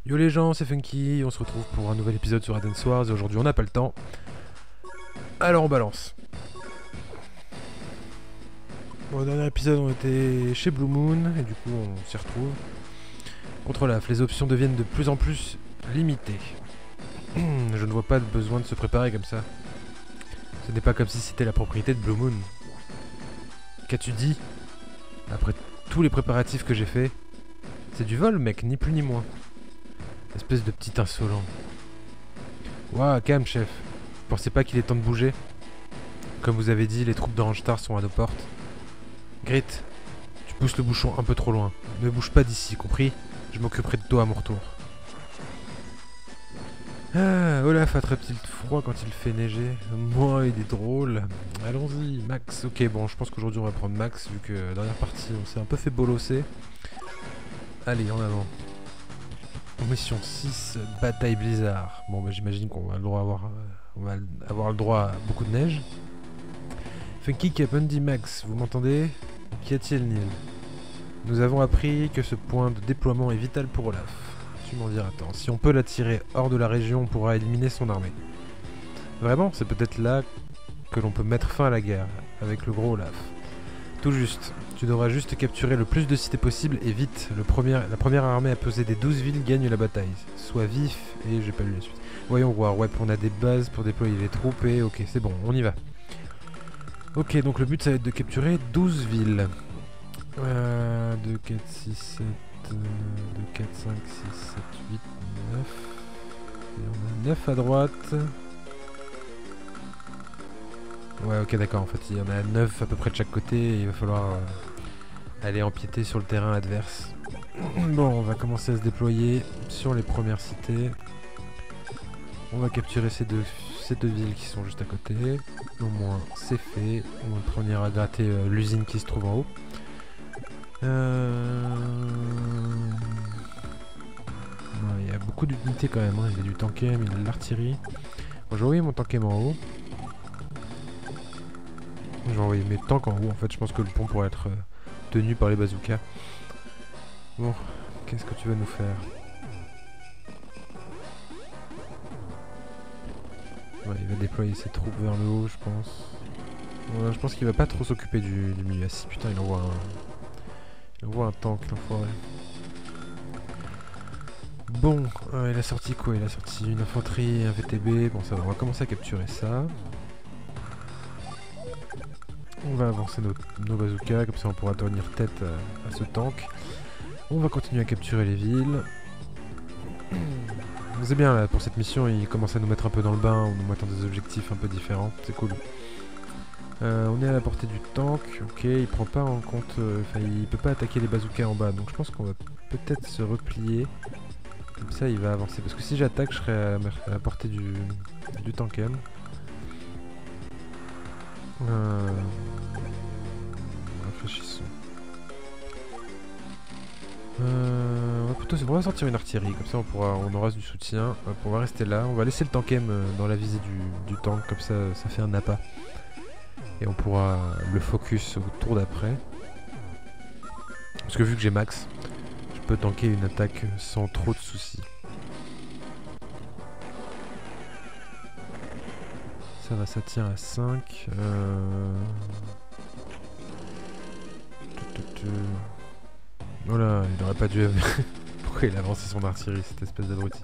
Yo les gens, c'est Funky, on se retrouve pour un nouvel épisode sur Advance Wars et aujourd'hui on n'a pas le temps. Alors on balance. Bon, au dernier épisode on était chez Blue Moon et du coup on s'y retrouve. Contre Olaf, les options deviennent de plus en plus limitées. Je ne vois pas de besoin de se préparer comme ça. Ce n'est pas comme si c'était la propriété de Blue Moon. Qu'as-tu dit? Après tous les préparatifs que j'ai faits, c'est du vol mec, ni plus ni moins. Espèce de petit insolent. Ouah, calme chef. Vous pensez pas qu'il est temps de bouger? Comme vous avez dit, les troupes de Rangstar sont à nos portes. Grit, tu pousses le bouchon un peu trop loin. Ne bouge pas d'ici, compris? Je m'occuperai de toi à mon retour. Ah, Olaf attrape-t-il froid quand il fait neiger? Moi, il est drôle. Allons-y, Max. Ok, bon, je pense qu'aujourd'hui on va prendre Max, vu que la dernière partie on s'est un peu fait bolosser. Allez, en avant. Mission 6, bataille blizzard. Bon bah j'imagine qu'on va avoir le droit à beaucoup de neige. Funky Capundi Max, vous m'entendez? Qu'y a-t-il Neil? Nous avons appris que ce point de déploiement est vital pour Olaf. Tu m'en diras tant. Si on peut l'attirer hors de la région, on pourra éliminer son armée. Vraiment, c'est peut-être là que l'on peut mettre fin à la guerre, avec le gros Olaf. Tout juste. Tu devras juste capturer le plus de cités possible et vite. La première armée à posséder 12 villes gagne la bataille. Sois vif et j'ai pas lu la suite. Voyons voir. Ouais, on a des bases pour déployer les troupes et ok, c'est bon, on y va. Ok, donc le but ça va être de capturer 12 villes. 2, 4, 6, 7, 2, 4, 5, 6, 7, 8, 9. Et on a 9 à droite. Ouais, ok, d'accord, en fait il y en a 9 à peu près de chaque côté et il va falloir aller empiéter sur le terrain adverse. Bon, on va commencer à se déployer sur les premières cités. On va capturer ces deux villes qui sont juste à côté. Au moins, c'est fait. On ira gratter l'usine qui se trouve en haut. Il y a beaucoup d'unités quand même, hein. Il y a du tankem, il y a de l'artillerie. Bon, j'ai envoyé mon tankem en haut. J'ai envoyé mes tanks en haut. En fait, je pense que le pont pourrait être tenu par les bazookas. Bon, qu'est-ce que tu vas nous faire? Ouais, il va déployer ses troupes vers le haut, je pense. Ouais, je pense qu'il va pas trop s'occuper du milieu. Ah si, putain, il envoie un tank, l'enfoiré. Bon, il a sorti quoi? Il a sorti une infanterie et un VTB. Bon, ça va, on va commencer à capturer ça. On va avancer nos bazookas, comme ça on pourra tenir tête à ce tank. On va continuer à capturer les villes. C'est bien là, pour cette mission, il commence à nous mettre un peu dans le bain, en nous mettant des objectifs un peu différents, c'est cool. On est à la portée du tank, ok, il prend pas en compte, il peut pas attaquer les bazookas en bas, donc je pense qu'on va peut-être se replier. Comme ça il va avancer, parce que si j'attaque, je serai à la portée du tankem. Réfléchissons. On va sortir une artillerie, comme ça on aura du soutien. Hop, on va rester là, on va laisser le tankem dans la visée du tank, comme ça ça fait un appât. Et on pourra le focus au tour d'après. Parce que vu que j'ai max, je peux tanker une attaque sans trop de soucis. Ça va, ça tient à 5. Voilà, il aurait pas dû... Pourquoi il a avancé son artillerie, cette espèce d'abruti?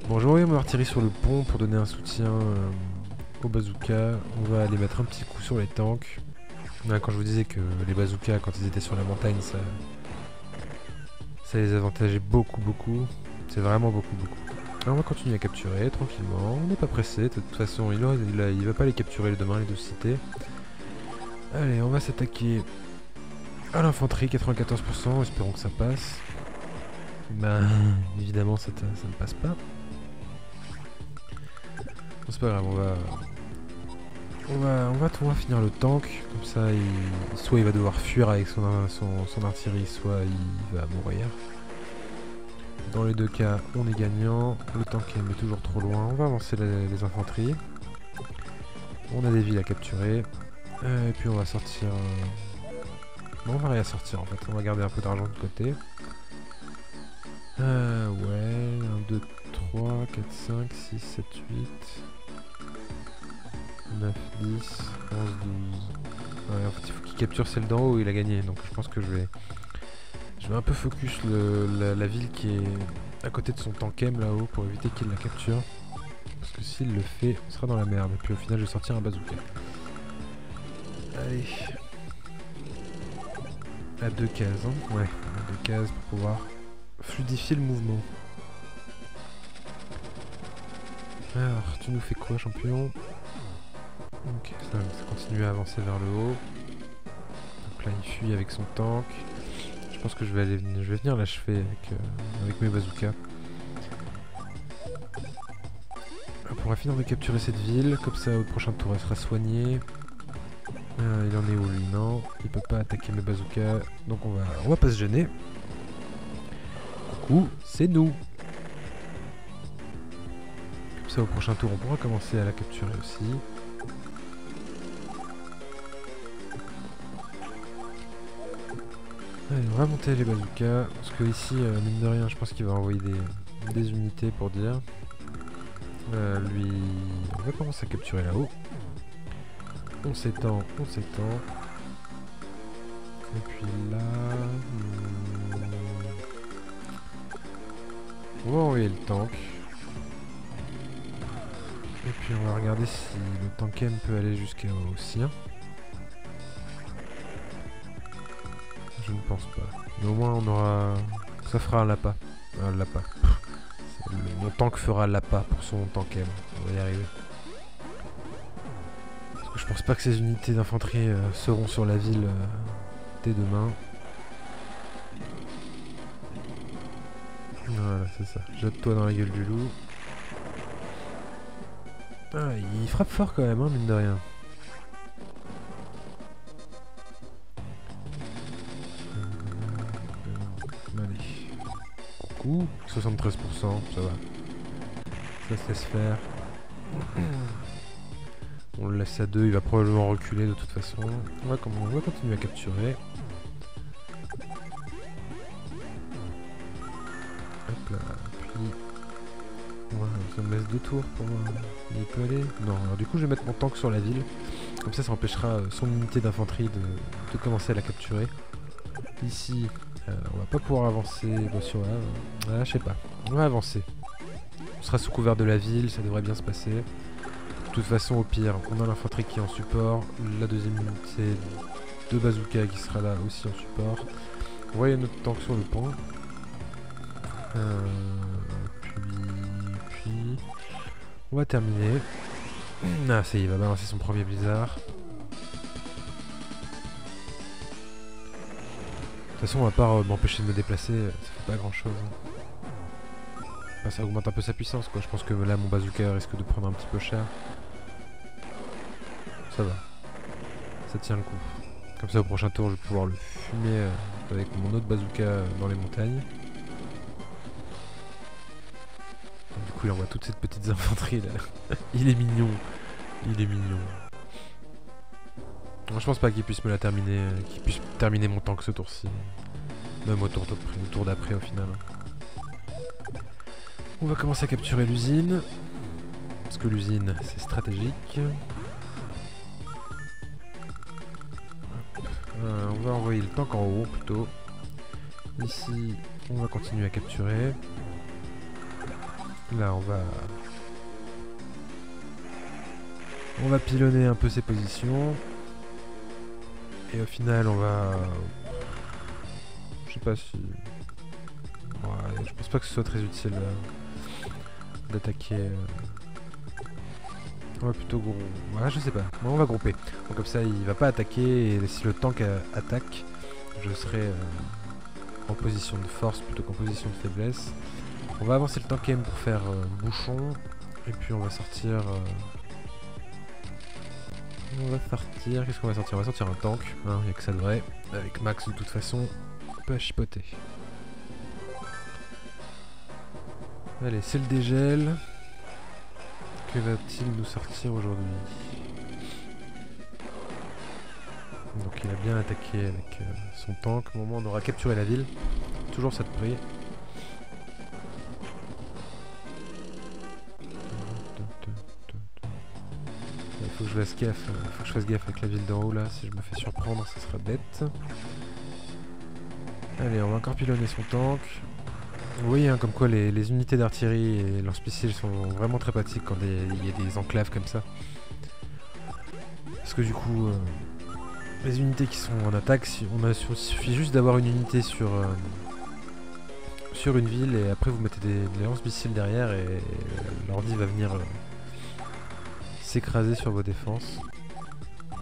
Bon, j'ai envoyé mon artillerie sur le pont pour donner un soutien aux bazookas. On va aller mettre un petit coup sur les tanks. Là, quand je vous disais que les bazookas, quand ils étaient sur la montagne, ça les avantageait beaucoup. C'est vraiment beaucoup. Alors, on va continuer à capturer tranquillement. On n'est pas pressé, de toute façon, il va pas les capturer demain, les deux cités. Allez, on va s'attaquer à l'infanterie, 94%, espérons que ça passe. Bah, évidemment, ça ne passe pas. Bon, c'est pas grave, on va finir le tank, comme ça, soit il va devoir fuir avec son artillerie, soit il va mourir. Dans les deux cas, on est gagnant. Le tankem est toujours trop loin. On va avancer les infanteries. On a des villes à capturer. Et puis on va sortir... Bon, on va rien sortir en fait. On va garder un peu d'argent de côté. Ouais, 1, 2, 3, 4, 5, 6, 7, 8, 9, 10, 11, 12. Ouais, en fait, il faut qu'il capture celle d'en haut, il a gagné. Donc je pense que je vais un peu focus la ville qui est à côté de son tankem là-haut pour éviter qu'il la capture. Parce que s'il le fait, on sera dans la merde. Et puis au final, je vais sortir un bazooka. Allez. À 2 cases, hein. Ouais, à 2 cases pour pouvoir fluidifier le mouvement. Alors, tu nous fais quoi, champion? Ok, ça continue à avancer vers le haut. Donc là, il fuit avec son tank. Je pense que je vais venir l'achever avec mes bazookas. Hop, on va finir de capturer cette ville, comme ça au prochain tour elle sera soignée. Il en est où lui? Non, il peut pas attaquer mes bazookas, donc on va pas se gêner. Coucou, c'est nous. Comme ça au prochain tour on pourra commencer à la capturer aussi. Allez, on va monter les bazookas, parce que ici, mine de rien, je pense qu'il va envoyer des unités pour dire. Lui, on va commencer à capturer là-haut. On s'étend, on s'étend. Et puis là... on va envoyer le tank. Et puis on va regarder si le tankem peut aller jusqu'au sien. Je ne pense pas. Mais au moins on aura... ça fera un lapin. Un lapin. Mon tank fera l'appât pour son tankem. On va y arriver. Parce que je pense pas que ces unités d'infanterie seront sur la ville dès demain. Voilà, c'est ça. Jette-toi dans la gueule du loup. Ah, il frappe fort quand même, hein, mine de rien. Allez. Coucou. 73%, ça va. Ça se laisse faire. On le laisse à 2, il va probablement reculer de toute façon. On va continuer à capturer. Hop là, puis... ouais, ça me laisse 2 tours pour... il peut aller? Non, alors du coup je vais mettre mon tank sur la ville. Comme ça empêchera son unité d'infanterie de commencer à la capturer. Ici, on va pas pouvoir avancer... bon, sur là, je sais pas. On va avancer. On sera sous couvert de la ville, ça devrait bien se passer. De toute façon, au pire, on a l'infanterie qui est en support. La deuxième unité de bazooka qui sera là aussi en support. On voit notre tank sur le pont. Puis... on va terminer. Ah, ça y est, il va balancer son premier blizzard. De toute façon, à part m'empêcher de me déplacer, ça fait pas grand chose. Enfin, ça augmente un peu sa puissance, quoi. Je pense que là, mon bazooka risque de prendre un petit peu cher. Ça va. Ça tient le coup. Comme ça, au prochain tour, je vais pouvoir le fumer avec mon autre bazooka dans les montagnes. Du coup, il envoie toutes ces petites infanteries là. Il est mignon. Il est mignon. Je pense pas qu'il puisse me la terminer, qu'il puisse terminer mon tank ce tour-ci. Même au tour d'après au final. On va commencer à capturer l'usine. Parce que l'usine, c'est stratégique. On va envoyer le tank en haut plutôt. Ici, on va continuer à capturer. Là, on va pilonner un peu ses positions. Et au final, on va... je sais pas si... ouais, je pense pas que ce soit très utile d'attaquer... on va plutôt grouper... ouais, je sais pas. Bon, on va grouper. Donc, comme ça, il va pas attaquer. Et si le tank attaque, je serai en position de force plutôt qu'en position de faiblesse. On va avancer le tankem pour faire bouchon. Et puis on va sortir... qu'est-ce qu'on va sortir? On va sortir un tank, hein, il n'y a que ça de vrai. Avec Max de toute façon, on peut chipoter. Allez, c'est le dégel. Que va-t-il nous sortir aujourd'hui? Donc il a bien attaqué avec son tank. Au moment où on aura capturé la ville. Toujours ça de prix. Faut que je fasse gaffe. Faut que je fasse gaffe avec la ville d'en haut là. Si je me fais surprendre, ça sera bête. Allez, on va encore pilonner son tank. Vous voyez hein, comme quoi les unités d'artillerie et lance-missiles sont vraiment très pratiques quand il y a des enclaves comme ça. Parce que du coup, les unités qui sont en attaque, il suffit juste d'avoir une unité sur une ville et après vous mettez des lance-missiles derrière et l'ordi va venir s'écraser sur vos défenses.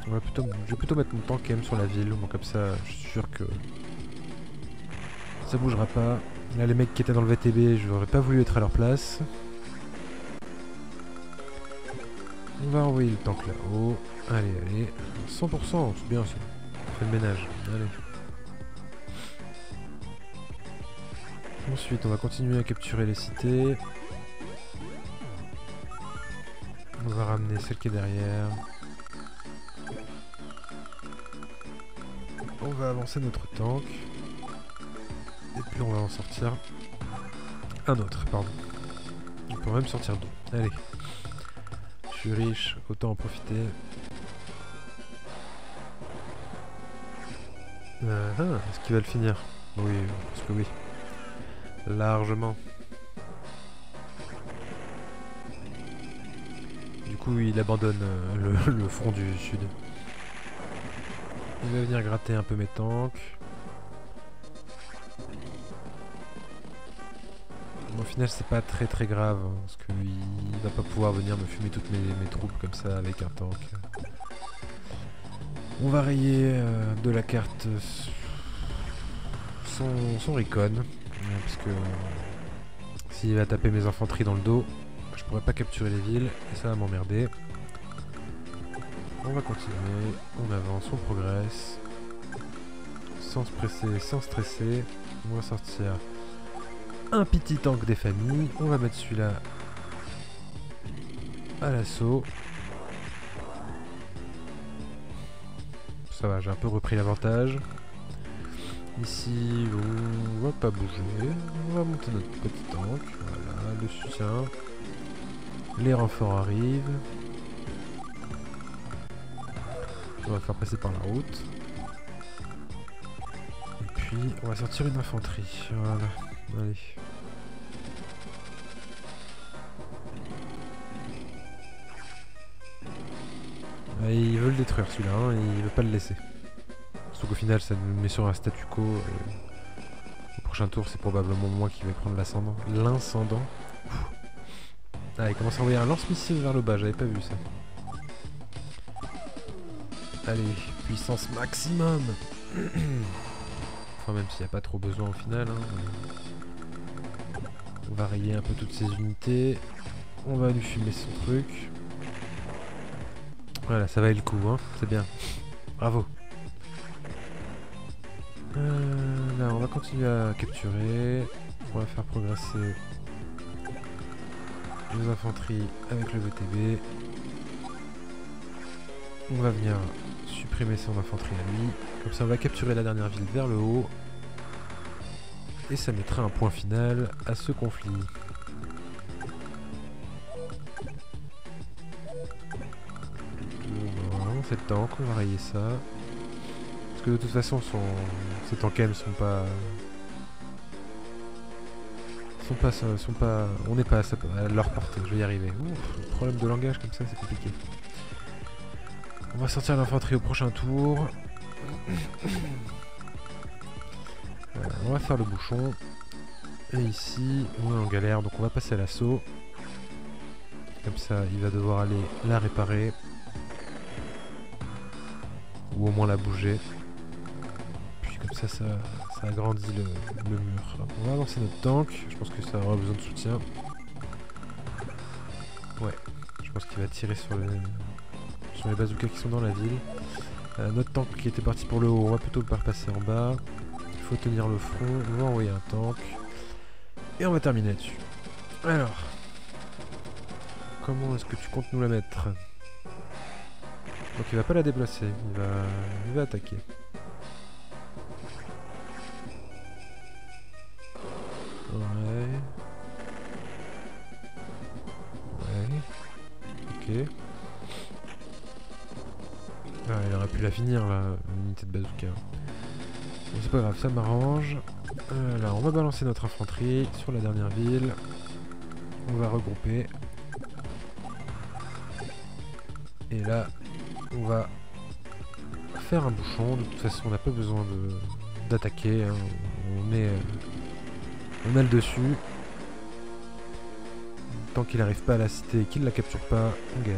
Je vais plutôt mettre mon tank quand même sur la ville, bon, comme ça je suis sûr que ça bougera pas. Là les mecs qui étaient dans le VTB, je n'aurais pas voulu être à leur place. On va envoyer le tank là-haut. Allez, allez. 100%, c'est bien ça. On fait le ménage. Allez. Ensuite, on va continuer à capturer les cités. On va ramener celle qui est derrière. On va avancer notre tank. Et puis on va en sortir un autre, pardon. On peut même sortir deux. Allez. Je suis riche, autant en profiter. Est-ce qu'il va le finir? Oui, parce que oui. Largement. Du coup, il abandonne le front du sud. Il va venir gratter un peu mes tanks. Au final, c'est pas très grave, hein, parce qu'il va pas pouvoir venir me fumer toutes mes troupes comme ça avec un tank. On va rayer de la carte son recon, parce que s'il va taper mes infanteries dans le dos, je pourrais pas capturer les villes et ça va m'emmerder. On va continuer, on avance, on progresse, sans se presser, sans stresser. On va sortir un petit tank des familles, on va mettre celui-là à l'assaut. Ça va, j'ai un peu repris l'avantage. Ici, on va pas bouger, on va monter notre petit tank, voilà, le soutien. Les renforts arrivent. On va faire passer par la route. Et puis, on va sortir une infanterie, voilà, allez. Il veut le détruire celui-là, hein, il veut pas le laisser. Sauf qu'au final ça nous met sur un statu quo. Au prochain tour c'est probablement moi qui vais prendre l'ascendant. L'incendant. Ah, il commence à envoyer un lance-missile vers le bas, j'avais pas vu ça. Allez, puissance maximum. Enfin même s'il n'y a pas trop besoin au final. Hein. On va rayer un peu toutes ces unités. On va lui fumer son truc. Voilà, ça valait le coup, hein, c'est bien. Bravo. Là, on va continuer à capturer. On va faire progresser nos infanteries avec le VTB. On va venir supprimer son infanterie à lui. Comme ça, on va capturer la dernière ville vers le haut. Et ça mettra un point final à ce conflit. C'est le tank, on va rayer ça. Parce que de toute façon, ces tanks sont pas... on n'est pas à leur portée, je vais y arriver. Ouf, problème de langage comme ça, c'est compliqué. On va sortir l'infanterie au prochain tour. Voilà, on va faire le bouchon. Et ici, on est en galère, donc on va passer à l'assaut. Comme ça, il va devoir aller la réparer. Ou au moins la bouger. Puis comme ça, ça agrandit le mur. Alors, on va avancer notre tank. Je pense que ça aura besoin de soutien. Ouais, je pense qu'il va tirer sur les bazookas qui sont dans la ville. Notre tank qui était parti pour le haut, on va plutôt le faire passer en bas. Il faut tenir le front, on va envoyer un tank. Et on va terminer là-dessus. Alors, comment est-ce que tu comptes nous la mettre ? Donc il va pas la déplacer, il va attaquer. Ouais. Ouais. Ok. pu la finir là, l'unité de bazooka. Bon, c'est pas grave, ça m'arrange. Là, on va balancer notre infanterie sur la dernière ville. On va regrouper. Et là, on va faire un bouchon. De toute façon, on n'a pas besoin d'attaquer. Hein. On a le dessus. Tant qu'il n'arrive pas à la cité et qu'il ne la capture pas, on gagne.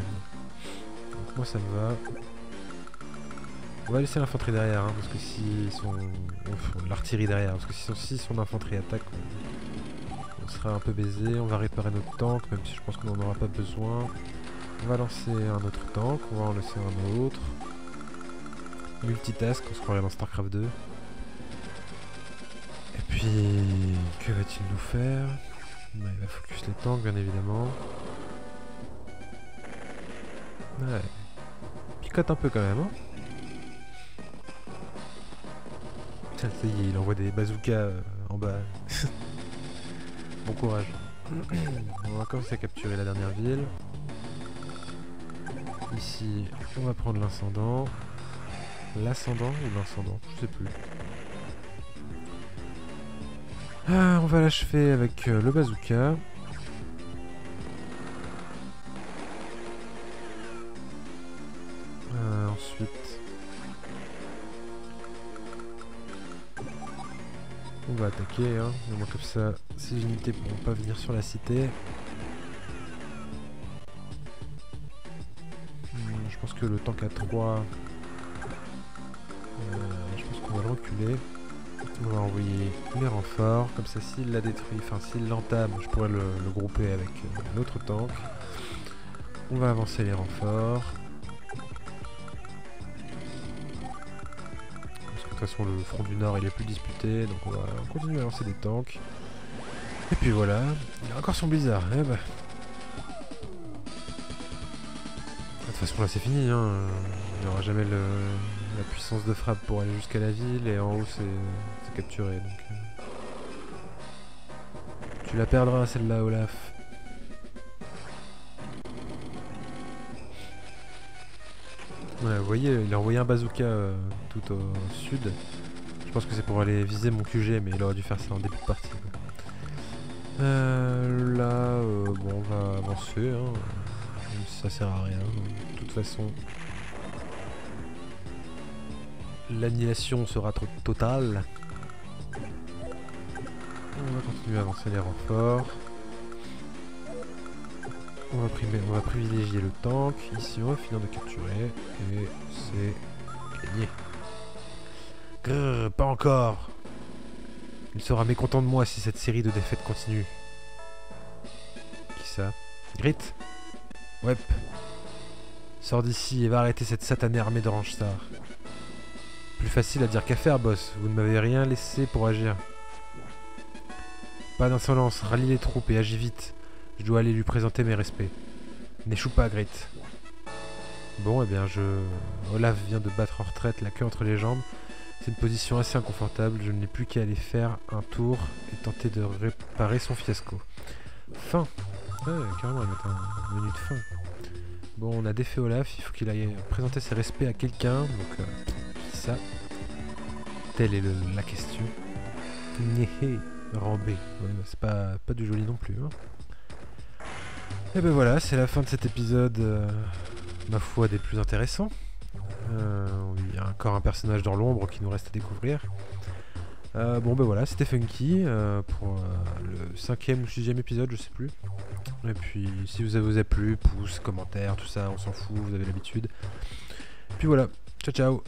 Donc moi ça me va. On va laisser l'infanterie derrière, hein, parce que si son... l'artillerie derrière, parce que si son infanterie attaque, on sera un peu baisé. On va réparer notre tank, même si je pense qu'on n'en aura pas besoin. On va lancer un autre tank, on va en laisser un autre. Multitask, on se croirait dans StarCraft 2. Et puis, que va-t-il nous faire? Il va focus les tanks, bien évidemment. Ouais. Picote un peu quand même, hein. Ça y est, il envoie des bazookas en bas. Bon courage. On va commencer à capturer la dernière ville. Ici, on va prendre l'incendant. L'ascendant ou l'incendant? Je sais plus. On va l'achever avec le bazooka. Ensuite, on va attaquer. Hein. Comme ça, ces unités ne pourront pas venir sur la cité. Je pense que le tank à 3, je pense qu'on va le reculer. On va envoyer les renforts, comme ça s'il la détruit, enfin s'il l'entame, je pourrais le grouper avec l'autre tank. On va avancer les renforts. Parce que de toute façon le front du nord il est plus disputé, donc on va continuer à lancer des tanks. Et puis voilà, il a encore son blizzard. Eh ben. De toute façon là c'est fini, hein. Il n'y aura jamais la puissance de frappe pour aller jusqu'à la ville, et en haut c'est capturé. Donc, tu la perdras celle-là, Olaf. Ouais, vous voyez, il a envoyé un bazooka tout au sud. Je pense que c'est pour aller viser mon QG, mais il aurait dû faire ça en début de partie. Là, bon, on va avancer. Hein. Ça sert à rien. De toute façon, l'annihilation sera trop totale. On va continuer à avancer les renforts. On va privilégier le tank. Ici, on va finir de capturer. Et c'est gagné. Grrr, pas encore. Il sera mécontent de moi si cette série de défaites continue. Qui ça? Grit? Ouais. Sors d'ici et va arrêter cette satanée armée d'Orange Star. Plus facile à dire qu'à faire, boss. Vous ne m'avez rien laissé pour agir. Pas d'insolence, rallie les troupes et agis vite. Je dois aller lui présenter mes respects. N'échoue pas, Grit. Bon, eh bien, Olaf vient de battre en retraite, la queue entre les jambes. C'est une position assez inconfortable. Je n'ai plus qu'à aller faire un tour et tenter de réparer son fiasco. Fin. Ouais, carrément, il met un menu de fin. Bon, on a défait Olaf. Il faut qu'il aille présenter ses respects à quelqu'un. Donc, ça. Telle est la question. Néhé. Rambé. Ouais, c'est pas du joli non plus. Hein. Et ben voilà, c'est la fin de cet épisode, ma foi, des plus intéressants. Il y a encore un personnage dans l'ombre qui nous reste à découvrir. Bon ben voilà, c'était Funky pour le 5e ou 6e épisode, je sais plus. Et puis si vous avez plu, pouce, commentaires, tout ça, on s'en fout, vous avez l'habitude. Puis voilà, ciao ciao.